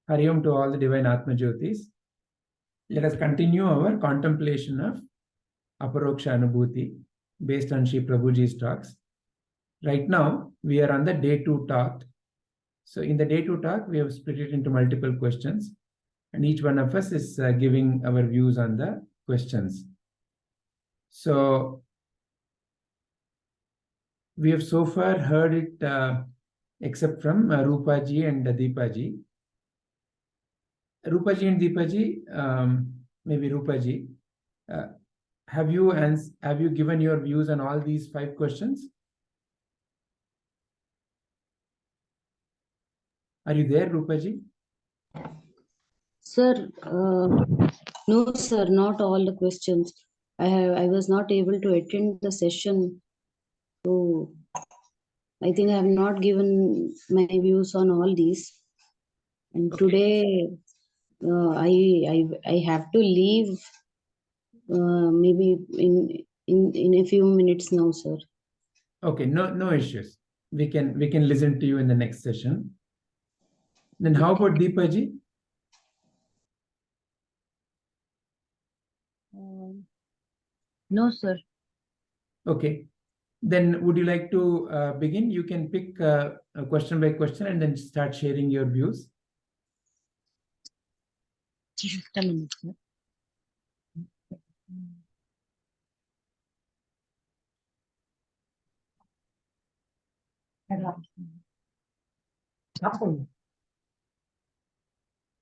Hari Om to all the divine Atma Jyotis. Let us continue our contemplation of Aparoksha Anubhuti based on Sri Prabhuji's talks. Right now, we are on the day 2 talk. So in the day 2 talk, we have split it into multiple questions, and each one of us is giving our views on the questions. So we have so far heard it except from Rupaji and Deepaji. Rupaji and Deepaji, maybe Rupaji, have you given your views on all these 5 questions? Are you there, Rupaji? Sir, no, sir, not all the questions. I was not able to attend the session, so I think I have not given my views on all these. And Okay. today, I have to leave. Maybe in a few minutes now, sir. Okay, no issues. We can listen to you in the next session. Then how about Deepaji? No, sir. Okay. Then would you like to begin? You can pick question by question and then start sharing your views. Just a minute, sir.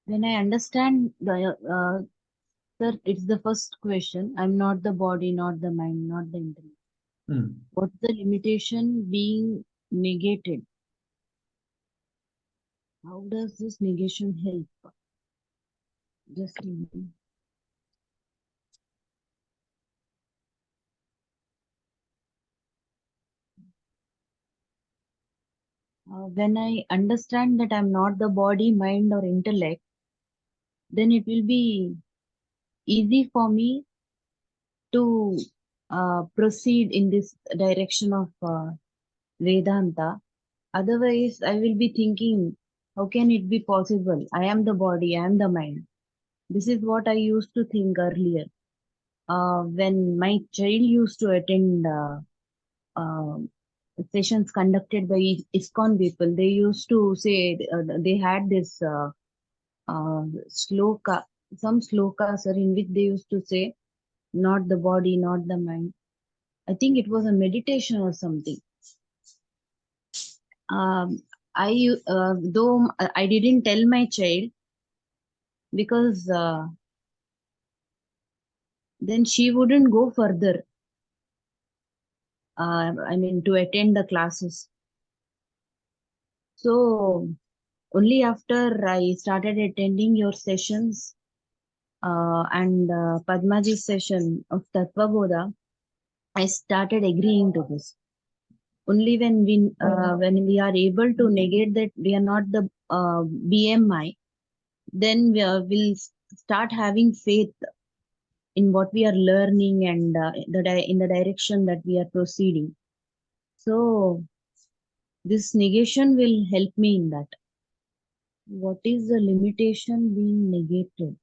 When I understand the sir, it's the first question. I'm not the body, not the mind, not the intellect. What's the limitation being negated? How does this negation help? Just a minute. When I understand that I'm not the body, mind, or intellect, then it will be easy for me to proceed in this direction of Vedanta. Otherwise, I will be thinking, how can it be possible? I am the body, I am the mind. This is what I used to think earlier. When my child used to attend sessions conducted by ISKCON people, they used to say they had this sloka, some slokas in which they used to say, not the body, not the mind. I think it was a meditation or something. Though I didn't tell my child, because then she wouldn't go further. I mean, to attend the classes. So only after I started attending your sessions and Padmaji's session of Tattva Bodha, I started agreeing to this. Only when we are able to negate that we are not the BMI, then we'll start having faith in what we are learning and in the direction that we are proceeding. So this negation will help me in that. What is the limitation being negated?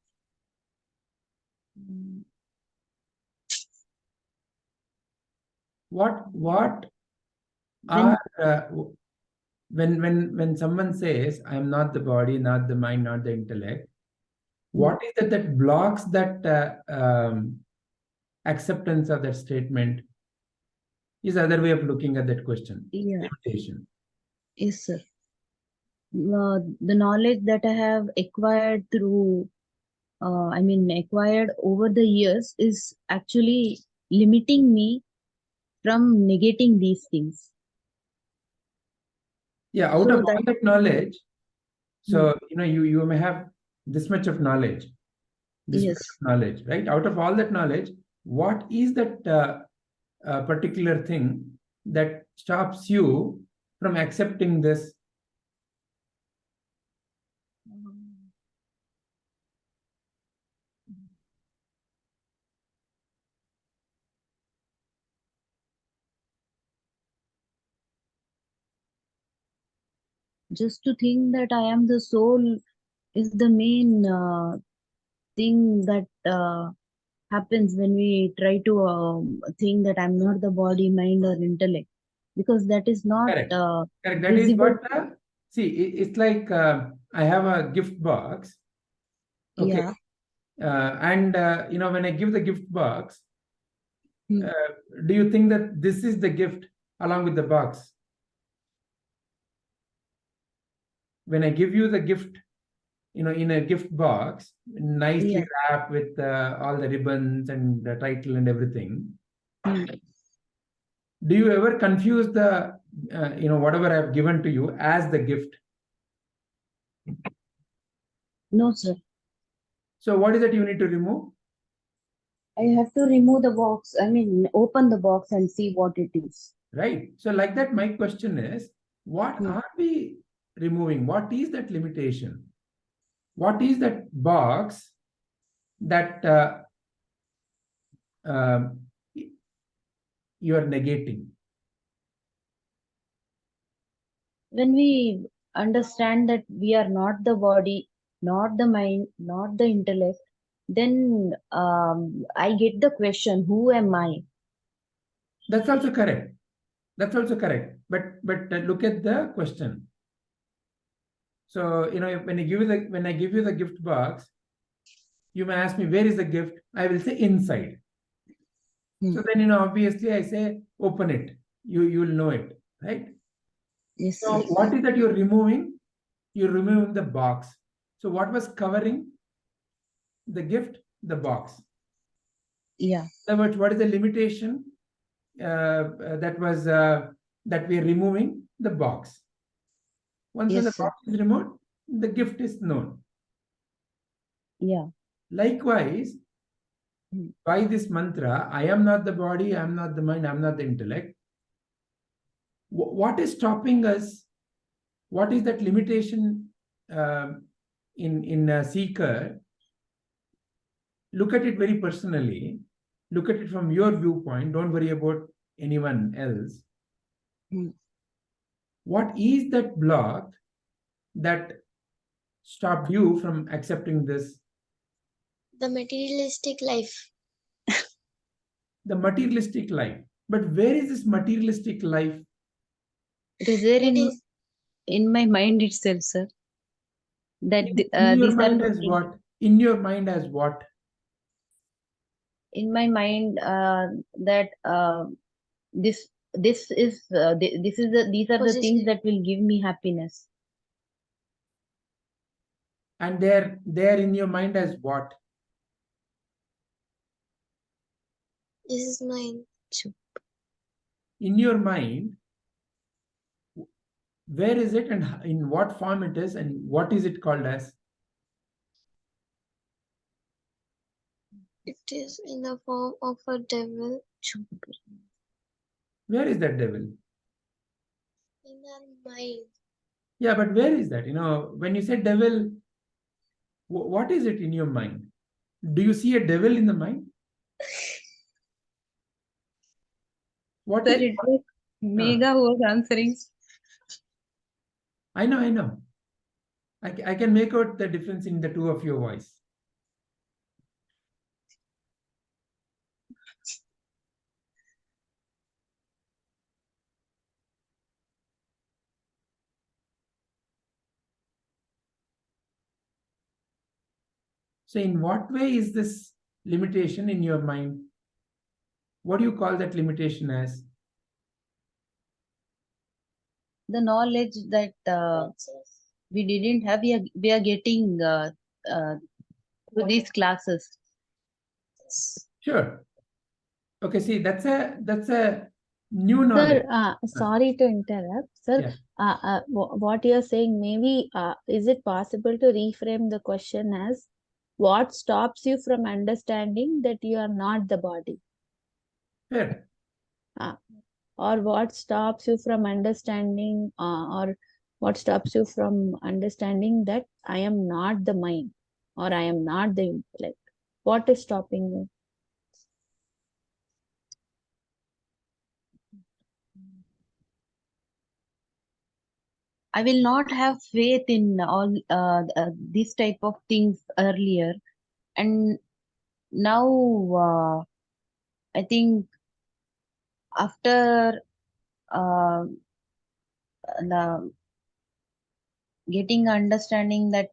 What are when someone says I am not the body, not the mind, not the intellect, what is it that blocks that acceptance of that statement? Is the other way of looking at that question. Yeah. Limitation. Yes, sir. The knowledge that I have acquired through, acquired over the years is actually limiting me from negating these things. Yeah, out of all that knowledge, so you may have this much of knowledge, much of knowledge, right? Out of all that knowledge, what is that particular thing that stops you from accepting this? Just to think that I am the soul is the main thing that happens when we try to think that I'm not the body, mind, or intellect, because that is not Correct. Correct. That is visible. what, see, it's like I have a gift box. Okay. Yeah. And, when I give the gift box, Hmm. do you think that this is the gift along with the box? When I give you the gift, in a gift box, nicely Yeah. wrapped with all the ribbons and the title and everything, Hmm. do you ever confuse the, whatever I've given to you as the gift? No, sir. So what is it you need to remove? I have to remove the box. I mean, open the box and see what it is. Right. So like that, my question is, what Hmm. are we removing? What is that limitation? What is that box that um, you are negating? When we understand that we are not the body, not the mind, not the intellect, then I get the question, who am I? That's also correct. That's also correct. But look at the question. So when I give you the gift box, you may ask me, where is the gift? I will say inside. So then obviously I say open it. You'll know it, right? Yes, So sir. what is that you're removing? You're removing the box. So what was covering the gift? The box. Yeah. In other words, what is the limitation that we are removing? The box. Once Yes, when the sir. box is removed, the gift is known. Yeah. Likewise, by this mantra, I am not the body, I am not the mind, I am not the intellect. What is stopping us? What is that limitation in a seeker? Look at it very personally. Look at it from your viewpoint. Don't worry about anyone else. What is that block that stopped you from accepting this? The materialistic life. The materialistic life. But where is this materialistic life? It is there It is in my mind itself, sir. That In your these are mind the as things. what? In your mind as what? In my mind, that this is these are the things possessive. that will give me happiness. And they're in your mind as what? This is mine. In your mind, where is it and in what form it is and what is it called as? It is in the form of a devil Where is that devil? in our mind. Yeah, but where is that? When you say devil, what is it in your mind? Do you see a devil in the mind? What Sir, is? it was Mega who was answering. I know. I can make out the difference in the two of your voice. So in what way is this limitation in your mind? What do you call that limitation as? The knowledge that we didn't have, we are getting through these classes. Sure. Okay, see, that's a new knowledge. Sir, sorry to interrupt. Sir, Yeah. what you're saying, maybe is it possible to reframe the question as what stops you from understanding that you are not the body? Fair. Or what stops you from understanding, or what stops you from understanding that I am not the mind or I am not the intellect? What is stopping you? I will not have faith in all this type of things earlier, and now I think after the getting understanding that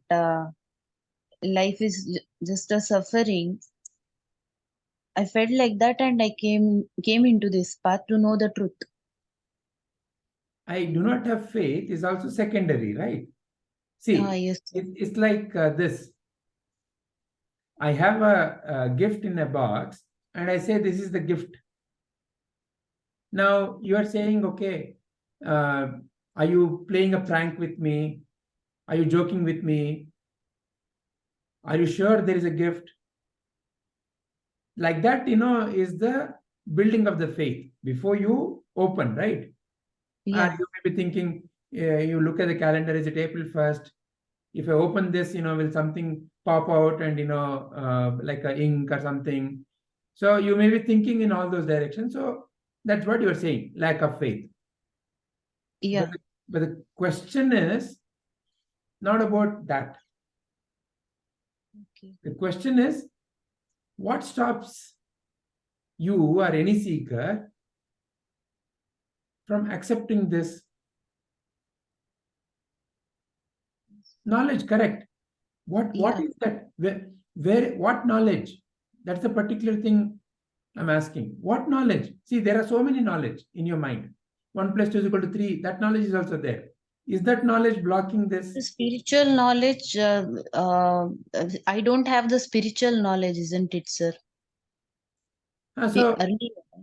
life is just a suffering, I felt like that, and I came into this path to know the truth. I do not have faith is also secondary, right? See, Yes, sir. it's like this. I have a gift in a box, and I say this is the gift. Now you are saying, okay, are you playing a prank with me? Are you joking with me? Are you sure there is a gift? Like that, is the building of the faith before you open, right? Yeah. You may be thinking, you look at the calendar, is it April 1st? If I open this, will something pop out and, like a ink or something? So you may be thinking in all those directions. So that's what you're saying, lack of faith. Yeah. But the question is not about that. Okay. The question is, what stops you or any seeker from accepting this knowledge? Correct. What is that? Where what knowledge? That's the particular thing I'm asking. What knowledge? See, there are so many knowledge in your mind. 1 + 2 is equal to 3. That knowledge is also there. Is that knowledge blocking this? The spiritual knowledge, I don't have the spiritual knowledge, isn't it, sir?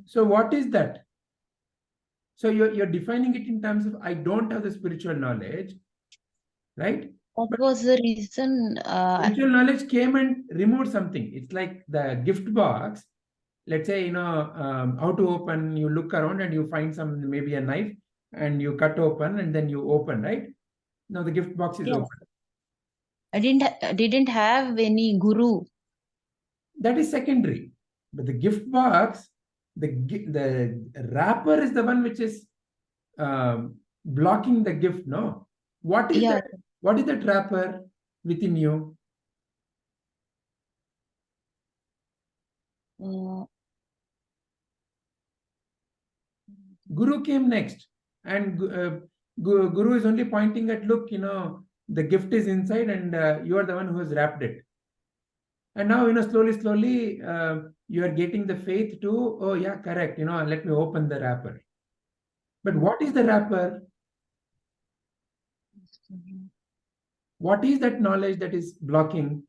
So what is that? So you're defining it in terms of I don't have the spiritual knowledge, right? That was the reason. Spiritual knowledge came and removed something. It's like the gift box. Let's say, how to open, you look around and you find some, maybe a knife, and you cut open and then you open, right? Now the gift box is open. I didn't have any guru. That is secondary. But the gift box, the wrapper is the one which is blocking the gift, no? What is that? What is that wrapper within you? Guru came next, and Guru is only pointing at, look, the gift is inside, and you are the one who has wrapped it. And now, slowly, you are getting the faith to, oh yeah, correct, let me open the wrapper. But what is the wrapper? What is that knowledge that is blocking?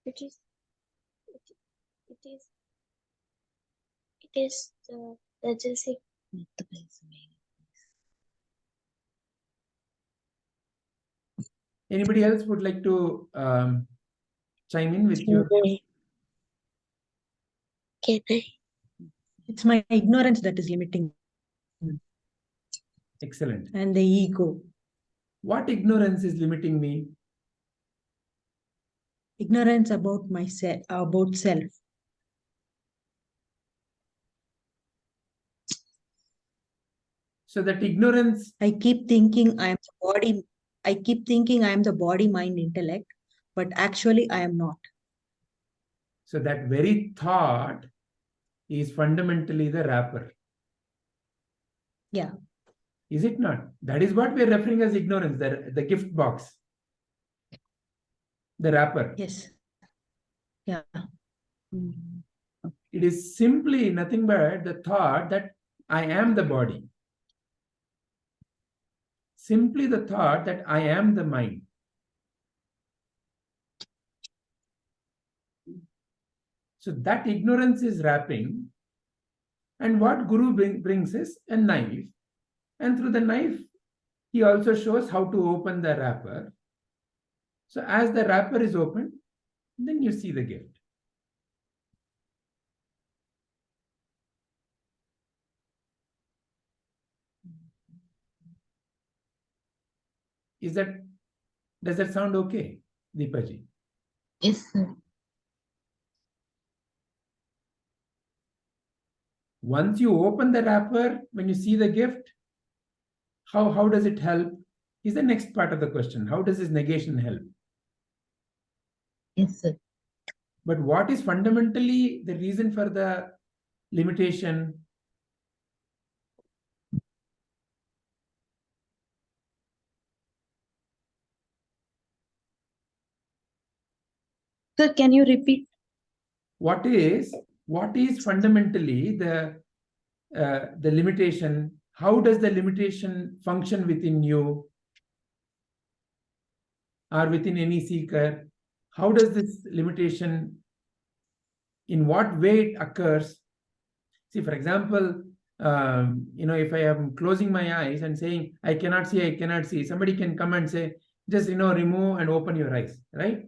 It is the Rajasic. Anybody else would like to chime in with your? Can I? It's my ignorance that is limiting. Excellent. And the ego. What ignorance is limiting me? Ignorance about myself, about self. So that ignorance. I keep thinking I am the body. I keep thinking I am the body, mind, intellect, but actually I am not. So that very thought is fundamentally the wrapper. Yeah. Is it not? That is what we are referring as ignorance, the gift box. The wrapper. Yes. Yeah. It is simply nothing but the thought that I am the body. Simply the thought that I am the mind. So that ignorance is wrapping. And what Guru brings is a knife. And through the knife, he also shows how to open the wrapper. So as the wrapper is opened, then you see the gift. Does that sound okay, Deepaji? Yes, sir. Once you open the wrapper, when you see the gift, how does it help? Is the next part of the question. How does this negation help? Yes, sir. But what is fundamentally the reason for the limitation? Sir, can you repeat? What is fundamentally the limitation? How does the limitation function within you or within any seeker? How does this limitation, in what way it occurs? See, for example, if I am closing my eyes and saying, I cannot see, somebody can come and say, just, remove and open your eyes, right?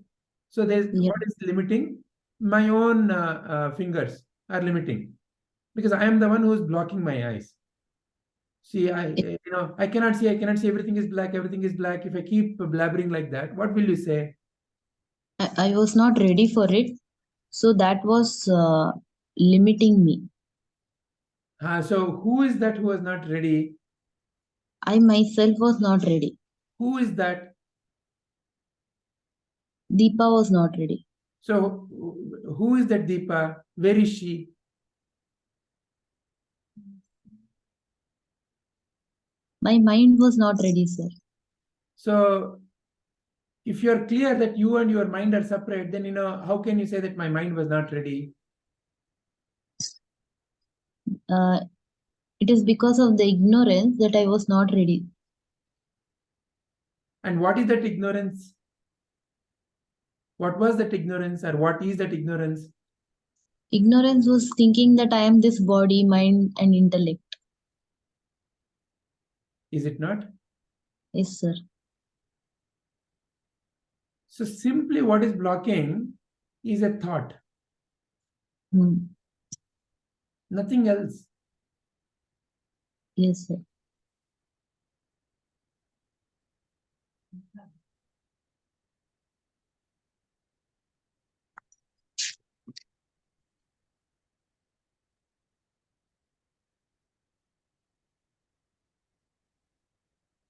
So what is limiting? My own fingers are limiting, because I am the one who is blocking my eyes. See, I cannot see, everything is black. If I keep blabbering like that, what will you say? I was not ready for it. So that was limiting me. So who is that who was not ready? I myself was not ready. Who is that? Deepa was not ready. So who is that Deepa? Where is she? My mind was not ready, sir. So if you're clear that you and your mind are separate, then how can you say that my mind was not ready? It is because of the ignorance that I was not ready. And what is that ignorance? What was that ignorance, or what is that ignorance? Ignorance was thinking that I am this body, mind, and intellect. Is it not? Yes, sir. So simply what is blocking is a thought. Nothing else. Yes, sir.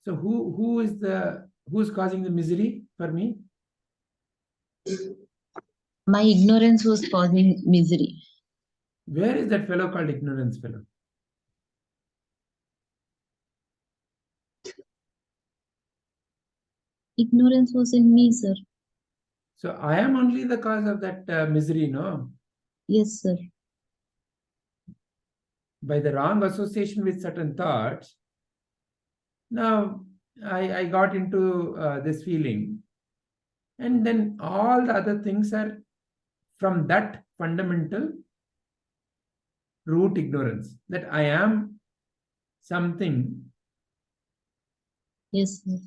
So who's causing the misery for me? My ignorance was causing misery. Where is that fellow called ignorance fellow? Ignorance was in me, sir. So I am only the cause of that misery, no? Yes, sir. By the wrong association with certain thoughts, now I got into this feeling, and then all the other things are from that fundamental root ignorance, that I am something. Yes, sir.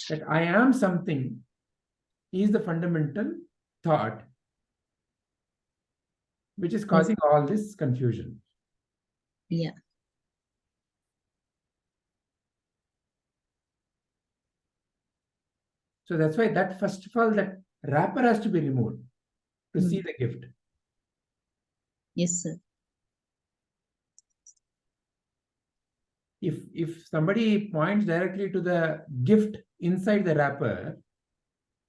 That I am something is the fundamental thought which is causing all this confusion. Yeah. So that's why that, first of all, that wrapper has to be removed to see the gift. Yes, sir. If somebody points directly to the gift inside the wrapper,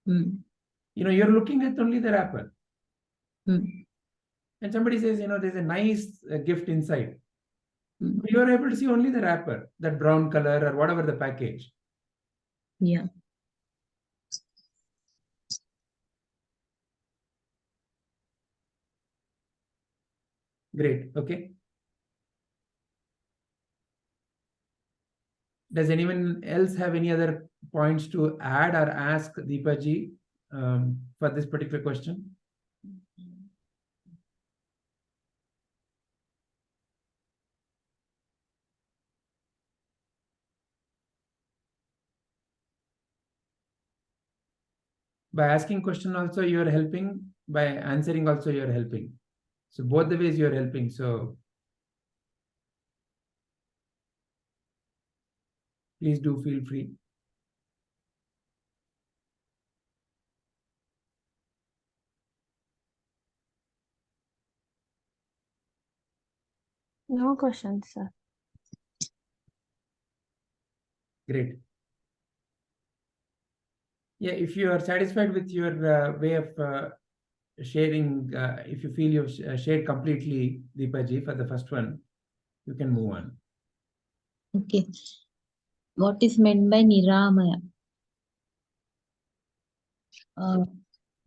you're looking at only the wrapper. And somebody says, there's a nice gift inside. You're able to see only the wrapper, that brown color or whatever the package. Yeah. Great. Okay. Does anyone else have any other points to add or ask Deepa ji for this particular question? By asking question also you are helping, by answering also you are helping. So both the ways you are helping. So please do feel free. No questions, sir. Great. Yeah, if you are satisfied with your way of sharing, if you feel you've shared completely, Deepaji, for the first one, you can move on. Okay. What is meant by Niramaya?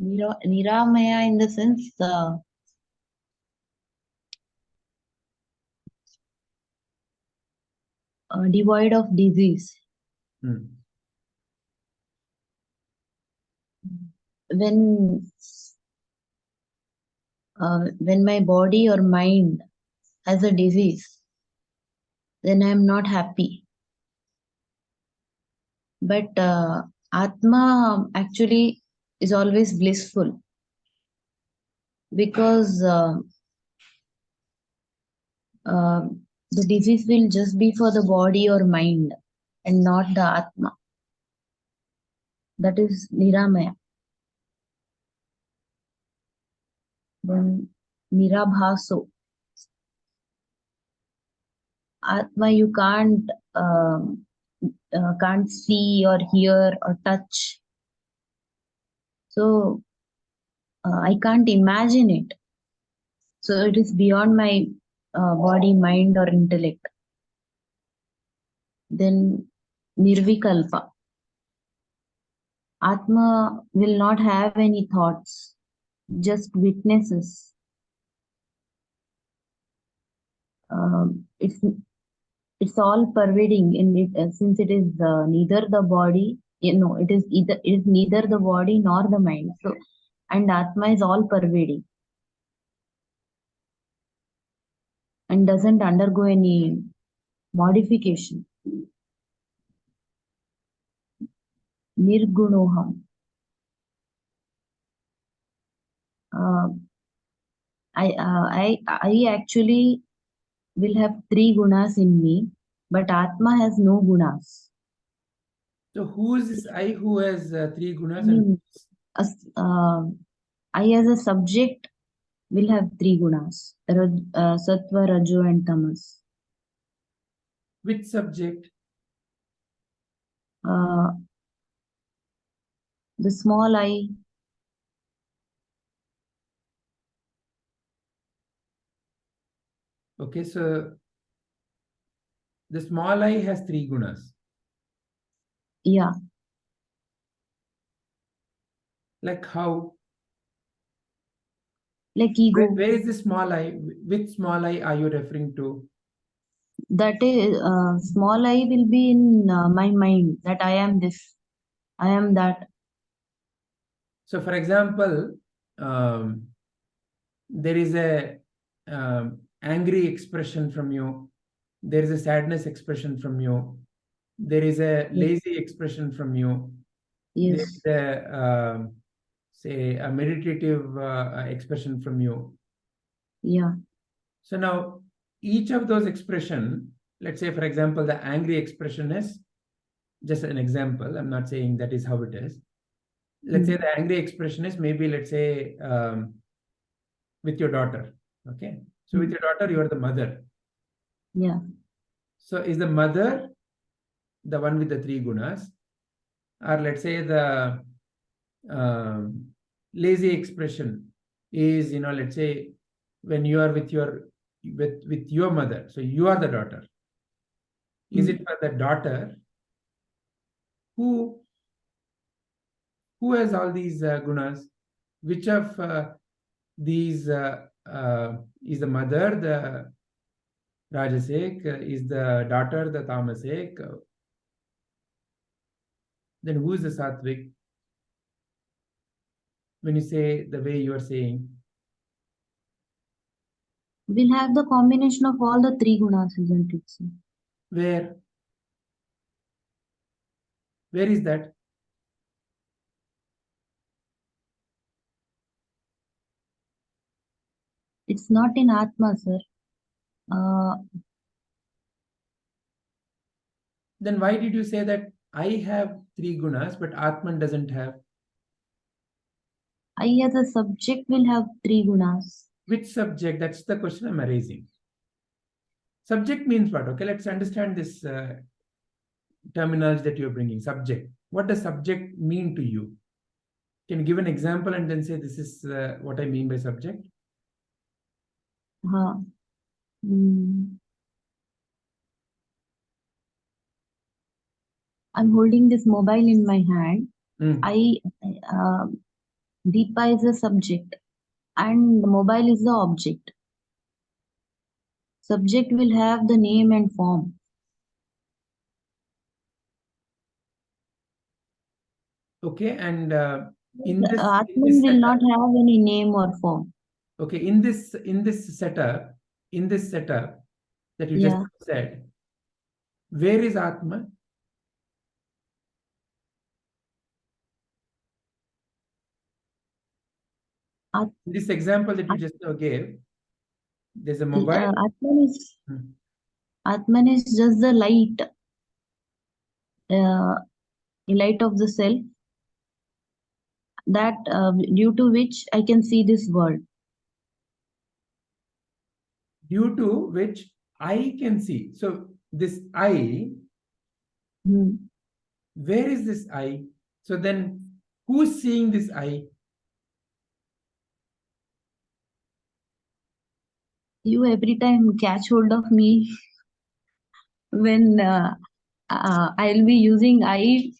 Niramaya in the sense devoid of disease. Hmm. When my body or mind has a disease, then I am not happy. But Atma actually is always blissful, because the disease will just be for the body or mind and not the Atma. That is Niramaya. Then Nirabhaso. Atma you can't see or hear or touch. So I can't imagine it. So it is beyond my body, mind, or intellect. Then Nirvikalpa. Atma will not have any thoughts, just witnesses. It's all pervading in it, since it is neither the body, it is neither the body nor the mind. So, and Atma is all pervading and doesn't undergo any modification. Nirgunoham. I actually will have 3 gunas in me, but Atma has no gunas. So who is this I who has 3 gunas? I mean, I as a subject will have 3 gunas: Sattva, Rajo, and Tamas. Which subject? The small I. Okay, so the small I has 3 gunas. Yeah. Like how? Like ego. Where is the small I? Which small I are you referring to? That is, small I will be in my mind, that I am this, I am that. So, for example, there is a angry expression from you. There is a sadness expression from you. There is a lazy expression from you. Yes. There is a say a meditative expression from you. Yeah. So now each of those expression, let's say for example, the angry expression is just an example. I'm not saying that is how it is. Let's say the angry expression is maybe, let's say, with your daughter. Okay. So with your daughter, you are the mother. Yeah. So is the mother the one with the 3 gunas? Or let's say the lazy expression is, let's say when you are with your mother, so you are the daughter. Is it for the daughter who has all these gunas? Which of these is the mother, the Rajasic, is the daughter, the Tamasic? Then who is the Sattvic? When you say the way you are saying, We'll have the combination of all the 3 gunas, isn't it? Sir? where is that? It's not in Atma, sir. Then why did you say that I have 3 gunas, but Atman doesn't have? I as a subject will have 3 gunas. Which subject? That's the question I'm raising. Subject means what? Okay, let's understand this terminology that you're bringing. Subject. What does subject mean to you? Can you give an example and then say this is what I mean by subject? I'm holding this mobile in my hand. Deepa is the subject and the mobile is the object. Subject will have the name and form. Okay, and in this Atman will setup, not have any name or form. okay, in this setup that you just said, where is Atma? In this example that you just now gave, there's a mobile. Atman is just the light, light of the self, that due to which I can see this world. Due to which I can see. So this I, where is this I? So then who's seeing this I? You every time catch hold of me when I'll be using I'll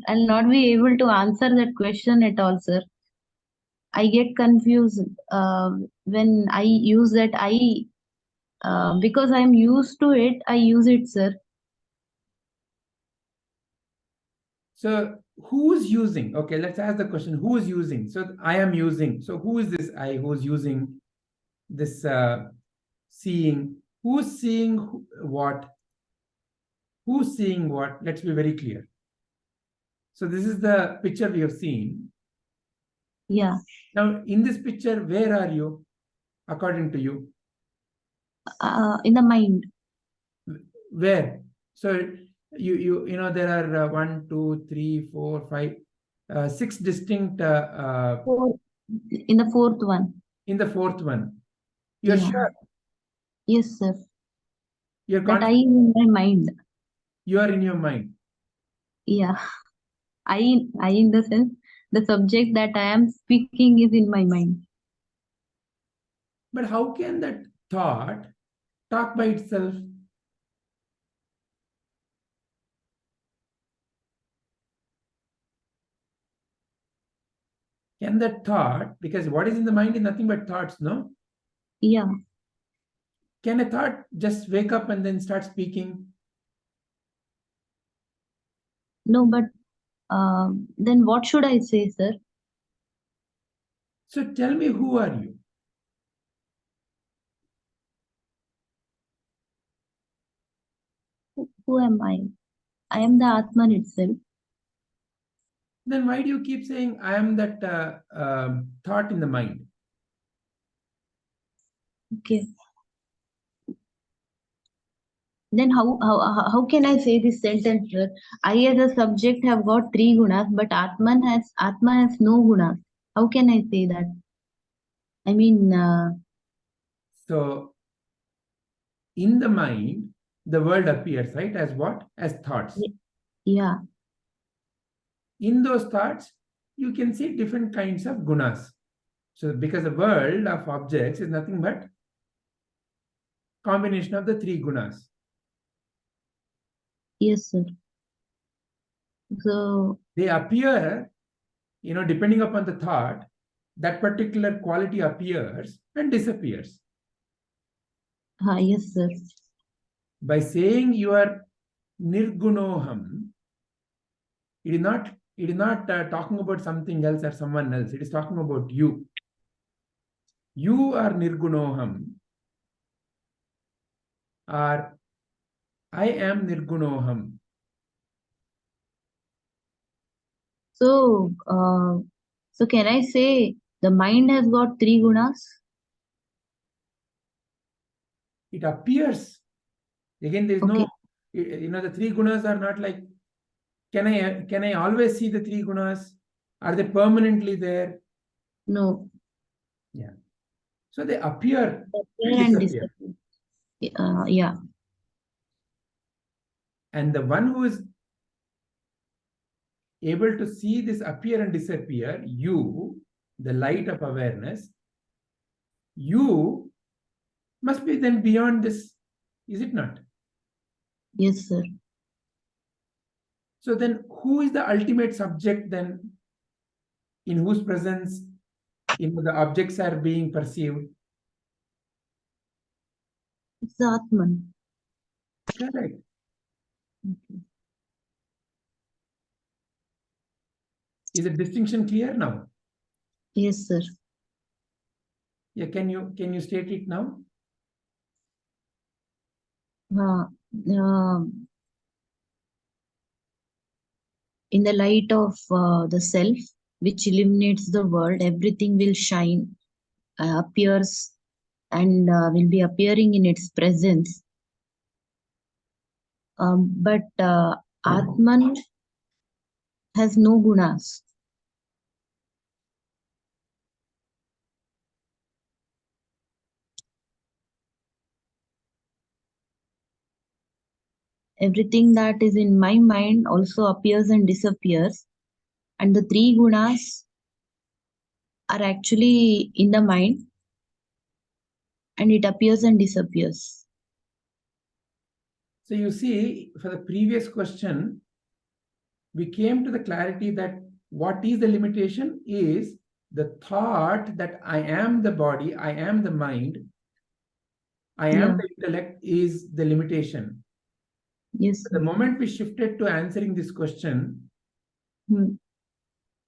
not be able to answer that question at all, sir. I get confused when I use that I, because I'm used to it, I use it, sir. So who's using? Okay, let's ask the question, who is using? So I am using. So who is this I who's using this seeing? Who's seeing what? Who's seeing what? Let's be very clear. So this is the picture we have seen. Yeah. Now, in this picture, where are you, according to you? In the mind. Where? So you know there are 1, 2, 3, 4, 5, 6 distinct. In the fourth one. In the fourth one. You're sure? Yes, sir. You're that I is in my mind. You are in your mind. Yeah. I in the sense, the subject that I am speaking is in my mind. But how can that thought talk by itself? Can that thought, because what is in the mind is nothing but thoughts, no? Yeah. Can a thought just wake up and then start speaking? No, but then what should I say, sir? So tell me, who are you? Who am I? I am the Atman itself. Then why do you keep saying I am that thought in the mind? Okay. Then how can I say this sentence, sir? I as a subject have got 3 gunas, but Atma has no gunas. How can I say that? I mean, so in the mind, the world appears, right? As what? As thoughts. Yeah. In those thoughts, you can see different kinds of gunas. So because the world of objects is nothing but combination of the 3 gunas. Yes, sir. So they appear, depending upon the thought, that particular quality appears and disappears. Yes, sir. By saying you are Nirgunoham, it is not talking about something else or someone else. It is talking about you. You are Nirgunoham, or I am Nirgunoham. So, so can I say the mind has got 3 gunas? It appears. Again, there is no, the 3 gunas are not like, can I always see the 3 gunas? Are they permanently there? No. Yeah. So they appear Appear and and disappear. disappear. Yeah. And the one who is able to see this appear and disappear, you, the light of awareness, you must be then beyond this, is it not? Yes, sir. So then who is the ultimate subject then, in whose presence the objects are being perceived? It's the Atman. Correct. Okay. Is the distinction clear now? Yes, sir. Yeah, can you state it now? Uh, in the light of the self, which illuminates the world, everything will shine, appears, and will be appearing in its presence. But Atman has no gunas. Everything that is in my mind also appears and disappears. And the three gunas are actually in the mind, and it appears and disappears. So you see, for the previous question, we came to the clarity that what is the limitation is the thought that I am the body, I am the mind, I am Yeah. the intellect is the limitation. Yes, The sir. moment we shifted to answering this question, Hmm.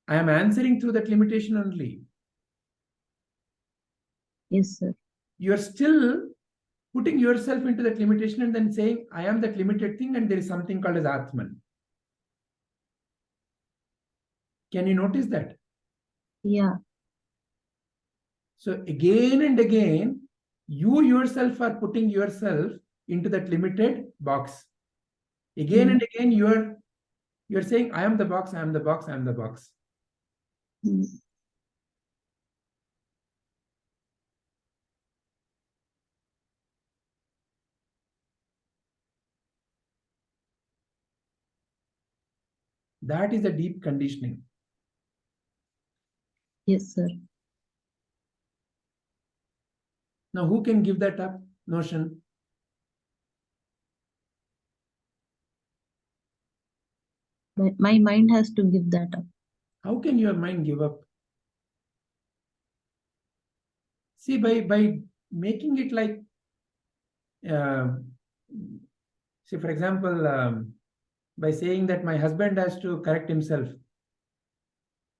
I am answering through that limitation only. Yes, sir. You are still putting yourself into that limitation and then saying, I am that limited thing and there is something called as Atman. Can you notice that? Yeah. So again and again, you yourself are putting yourself into that limited box. Again and again, you're saying, I am the box, I am the box, I am the box. Hmm. That is a deep conditioning. Yes, sir. Now, who can give that up notion? My mind has to give that up. How can your mind give up? See, by making it like, say, for example, by saying that my husband has to correct himself,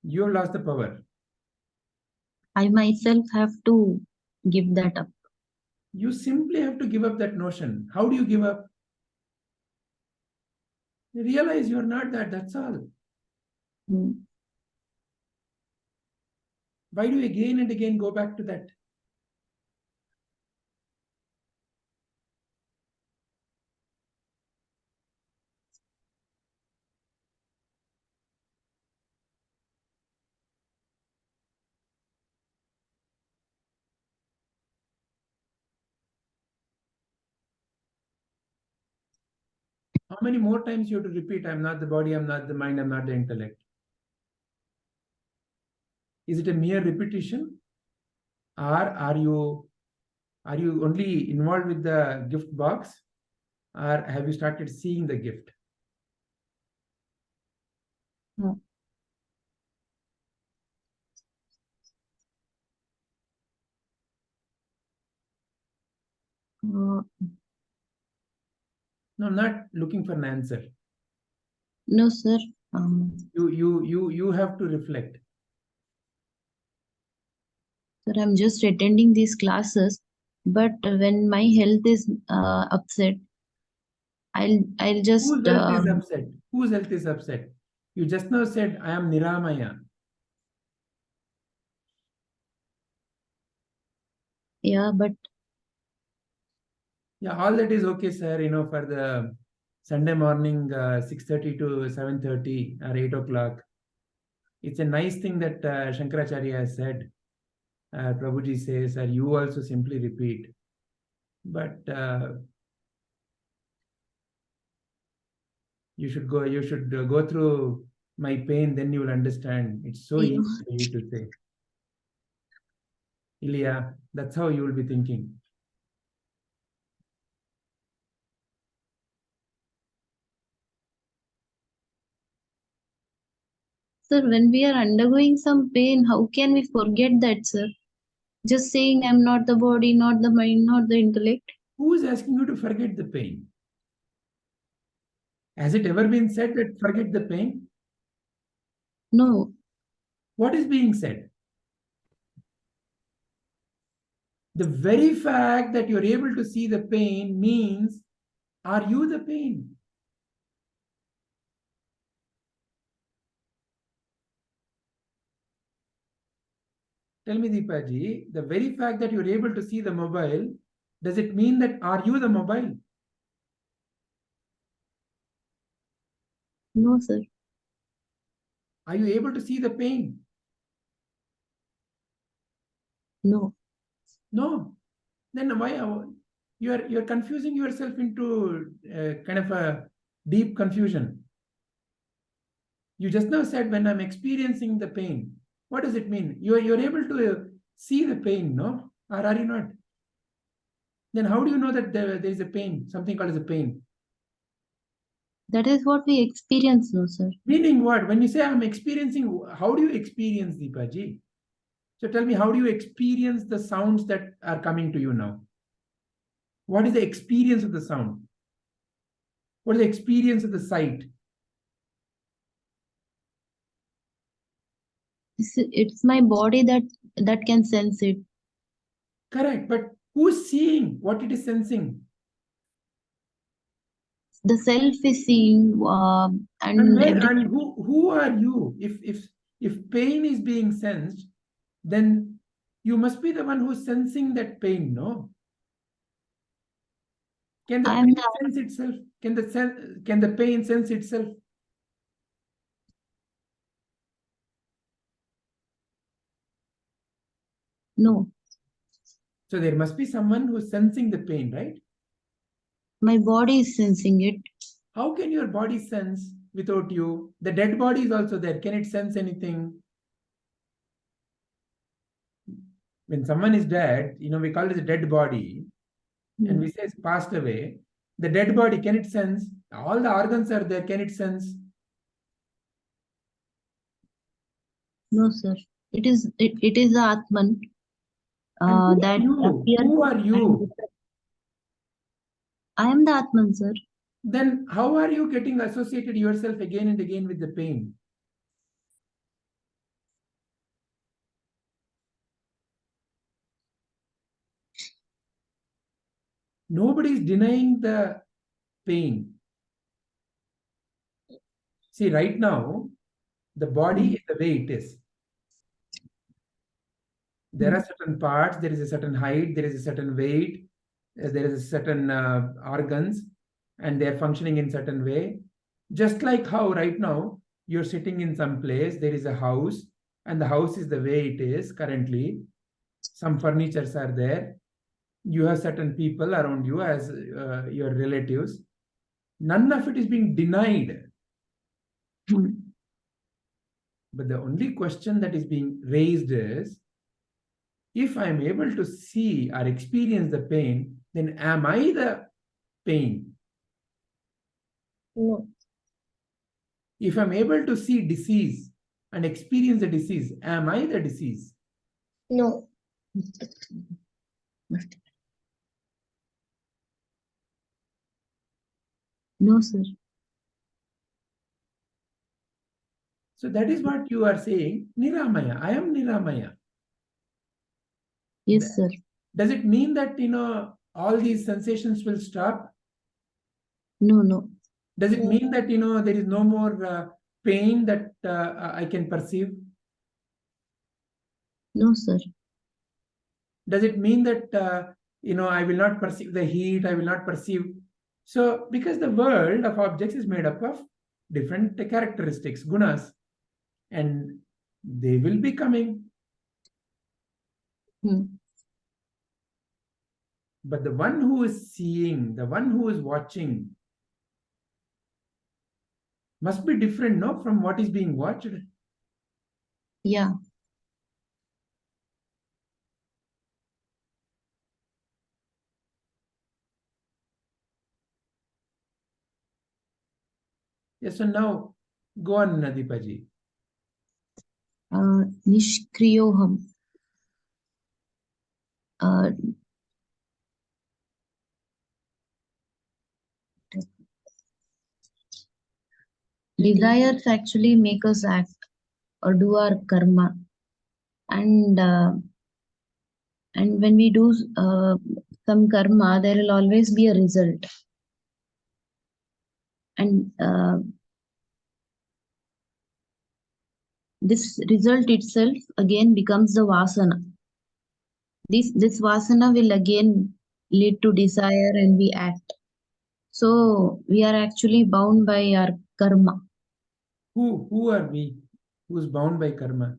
you have lost the power. I myself have to give that up. You simply have to give up that notion. How do you give up? You realize you are not that, that's all. Hmm. Why do you again and again go back to that? How many more times you have to repeat, I'm not the body, I'm not the mind, I'm not the intellect? Is it a mere repetition? Or are you only involved with the gift box? Or have you started seeing the gift? No. No, I'm not looking for an answer. No, sir. You have to reflect. Sir, I'm just attending these classes, but when my health is upset, I'll just Whose health is upset? Whose health is upset? You just now said, I am Niramaya. yeah, but Yeah, all that is okay, sir. For the Sunday morning, 6:30 to 7:30 or 8 o'clock. It's a nice thing that Shankaracharya has said. Prabhuji says, or you also simply repeat. But you should go through my pain, then you will understand. It's so easy for you to say. Ilya, that's how you will be thinking. Sir, when we are undergoing some pain, how can we forget that, sir? Just saying I'm not the body, not the mind, not the intellect. Who is asking you to forget the pain? Has it ever been said that forget the pain? No. What is being said? The very fact that you're able to see the pain means, are you the pain? Tell me, Deepaji, the very fact that you're able to see the mobile, does it mean that are you the mobile? No, sir. Are you able to see the pain? No. No. Then why you're confusing yourself into kind of a deep confusion? You just now said when I'm experiencing the pain. What does it mean? You're able to see the pain, no? Or are you not? Then how do you know that there is a pain, something called as a pain? That is what we experience, no, sir. Meaning what? When you say I'm experiencing, how do you experience, Deepaji? So tell me, how do you experience the sounds that are coming to you now? What is the experience of the sound? What is the experience of the sight? It's my body that can sense it. Correct. But who's seeing what it is sensing? The self is seeing, And who are you? If pain is being sensed, then you must be the one who's sensing that pain, no? Can the pain sense itself? Can the pain sense itself? No. So there must be someone who's sensing the pain, right? My body is sensing it. How can your body sense without you? The dead body is also there. Can it sense anything? When someone is dead, we call it a dead body, and we say it's passed away. The dead body, can it sense? All the organs are there. Can it sense? No, sir. It is the Atman. That who are you? I am the Atman, sir. Then how are you getting associated yourself again and again with the pain? Nobody is denying the pain. See, right now, the body is the way it is. There are certain parts, there is a certain height, there is a certain weight, there is a certain organs, and they are functioning in certain way. Just like how right now, you're sitting in some place, there is a house, and the house is the way it is currently. Some furnitures are there. You have certain people around you as your relatives. None of it is being denied. But the only question that is being raised is, if I am able to see or experience the pain, then am I the pain? No. If I'm able to see disease and experience the disease, am I the disease? No. No, sir. So that is what you are saying, Niramaya. I am Niramaya. Yes, sir. Does it mean that, all these sensations will stop? No, no. Does it mean that, there is no more pain that I can perceive? No, sir. Does it mean that, I will not perceive the heat, I will not perceive? So, because the world of objects is made up of different characteristics, gunas, and they will be coming. But the one who is seeing, the one who is watching, must be different, no, from what is being watched. Yeah. Yes, so now go on, Nadipaji. Nishkriyoham. Desires actually make us act or do our karma, and when we do some karma, there will always be a result, and this result itself again becomes the vasana. This vasana will again lead to desire and we act. So we are actually bound by our karma. Who are we? Who's bound by karma?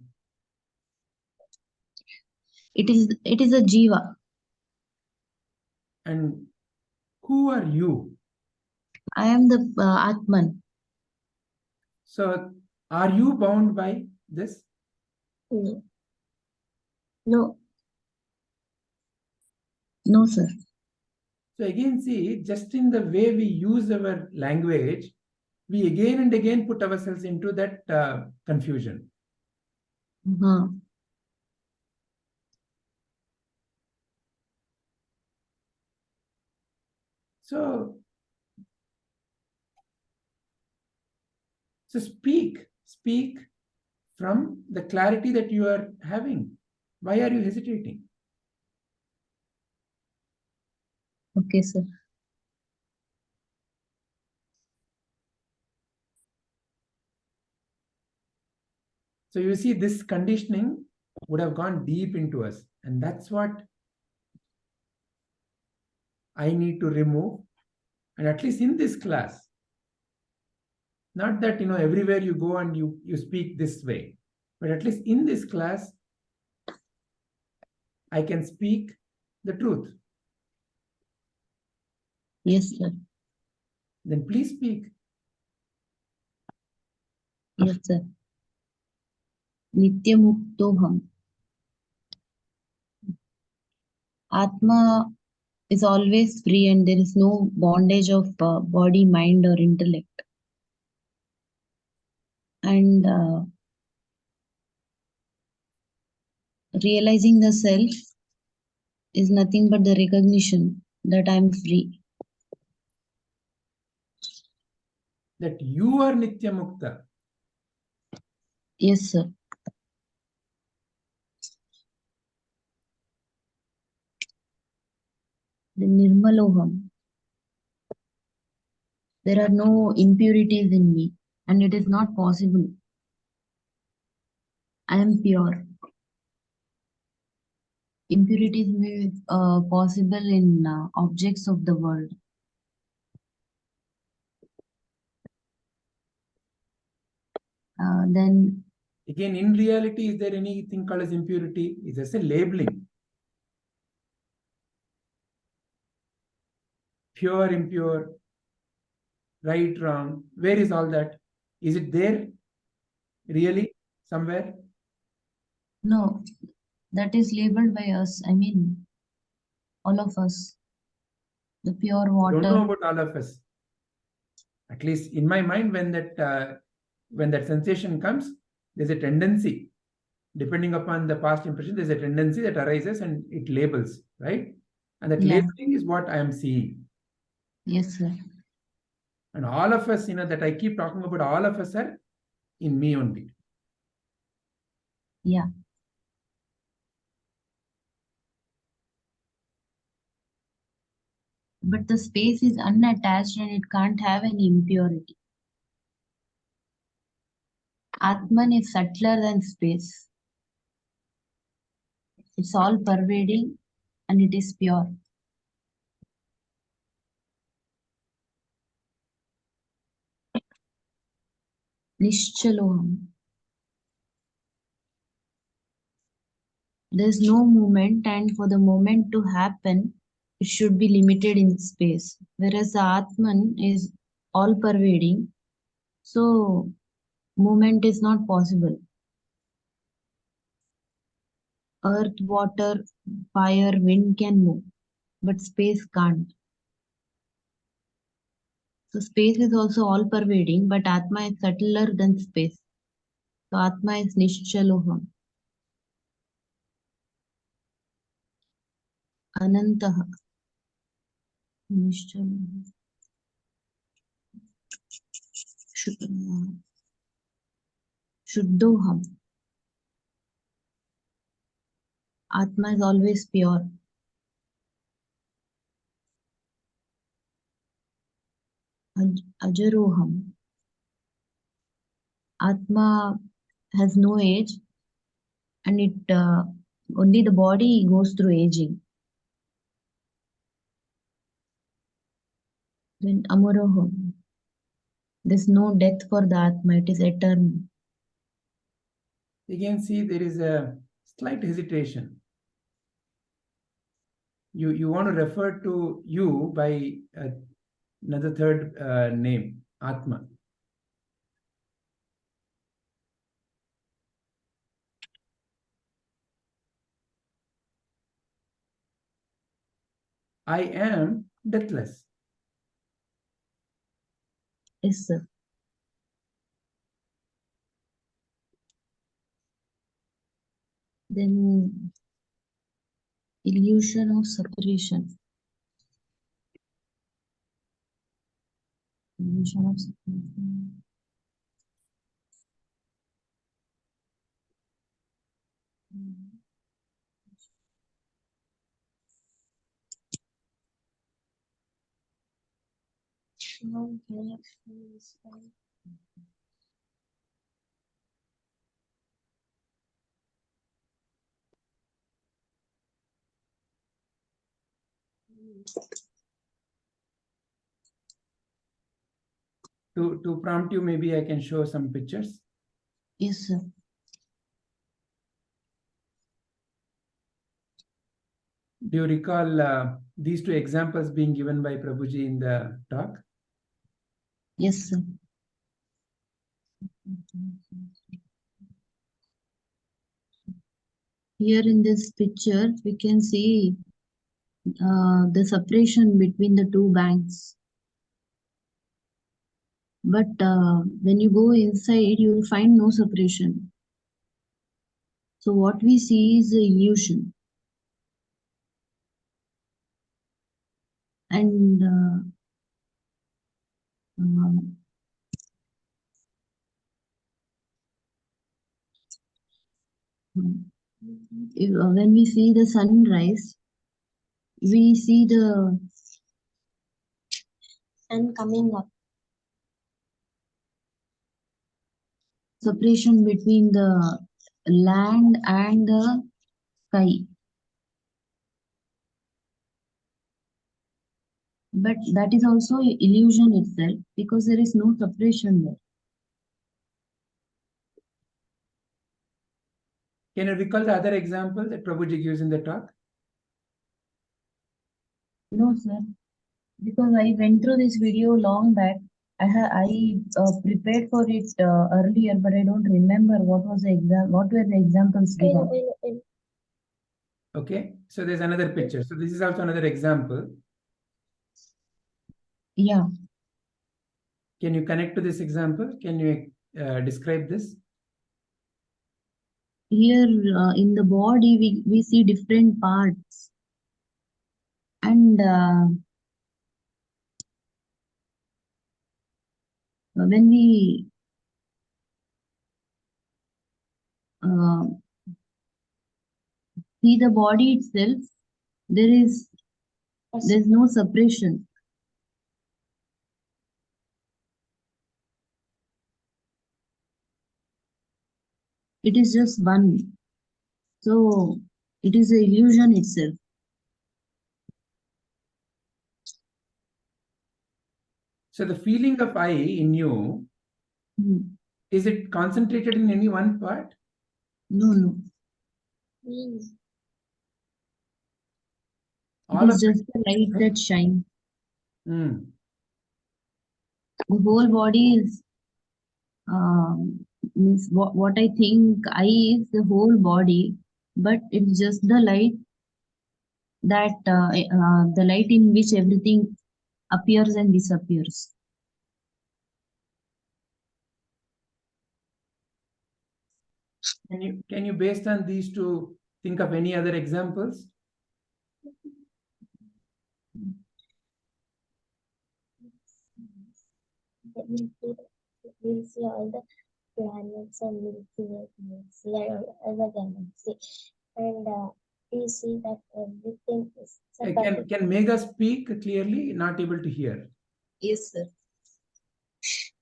It is a jiva. And who are you? I am the Atman. So are you bound by this? No. No. No, sir. So again, see, just in the way we use our language, we again and again put ourselves into that confusion. Uh-huh. So speak from the clarity that you are having. Why are you hesitating? Okay, sir. So you see, this conditioning would have gone deep into us, and that's what I need to remove. And at least in this class, not that everywhere you go and you speak this way, but at least in this class, I can speak the truth. Yes, sir. Then please speak. Yes, sir. Nitya muktoham. Atma is always free and there is no bondage of body, mind or intellect. And realizing the self is nothing but the recognition that I am free. That you are Nitya Mukta. Yes, sir. The Nirmaloham. There are no impurities in me and it is not possible. I am pure. Impurities may be possible in objects of the world. Then Again, in reality, is there anything called as impurity? It's just a labeling. Pure, impure, right, wrong. Where is all that? Is it there really somewhere? no, that is labeled by us. I mean, all of us. The pure I don't know water. about all of us. At least in my mind, when that sensation comes, there's a tendency, depending upon the past impression, there's a tendency that arises and it labels, right? And that Yeah. labeling is what I am seeing. Yes, sir. And all of us, that I keep talking about, all of us are in me only. Yeah. But the space is unattached and it can't have any impurity. Atman is subtler than space. It's all pervading and it is pure. Nischaloham. there's no movement, and for the movement to happen, it should be limited in space. Whereas the Atman is all pervading, so movement is not possible. Earth, water, fire, wind can move, but space can't. So space is also all pervading, but Atma is subtler than space. So Atma is Nischaloham. Anantaha. Nischaloham. Shuddoham. Atma is always pure. Ajaroham. Atma has no age, and it only the body goes through aging. Then Amaroham. There's no death for the Atma, it is eternal. You can see there is a slight hesitation. You want to refer to you by another third name, Atma. I am deathless. Yes, sir. Then illusion of separation. Illusion of separation. To prompt you, maybe I can show some pictures. Yes, sir. Do you recall these two examples being given by Prabhuji in the talk? Yes, sir. Here in this picture, we can see the separation between the two banks. But when you go inside, you will find no separation. So what we see is the illusion. And when we see the sunrise, we see the sun coming up. separation between the land and the sky. But that is also illusion itself, because there is no separation there. Can you recall the other example that Prabhuji gives in the talk? No, sir. Because I went through this video long back. I prepared for it earlier, but I don't remember what was the what were the examples given. Okay, so there's another picture. So this is also another example. Yeah. Can you connect to this example? Can you describe this? Here in the body, we see different parts. And when we see the body itself, there's no separation. It is just one. So it is an illusion itself. So the feeling of I in you, is it concentrated in any one part? No, no. All It of is just the light that shines. Mm. The whole body is means what I think I is the whole body, but it's just the light that the light in which everything appears and disappears. Can you based on these two think of any other examples? We'll see all the planets and Milky Way, like other galaxy, and we see that everything is separated. Can Megha speak clearly? Not able to hear. Yes, sir.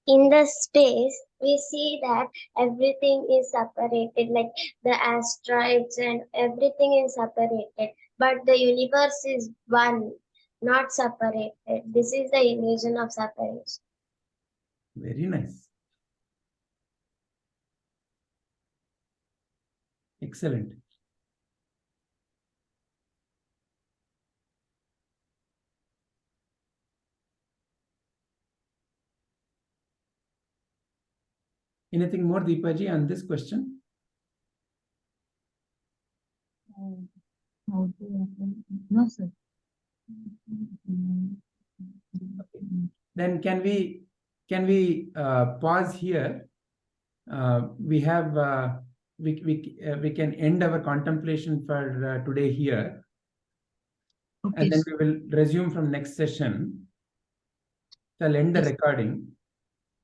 In the space, we see that everything is separated, like the asteroids and everything is separated. But the universe is one, not separated. This is the illusion of separation. Very nice. Excellent. Anything more, Deepaji, on this question? No, sir. Then can we pause here? We have we can end our contemplation for today here, Okay. and then we will resume from next session. So I'll end the recording.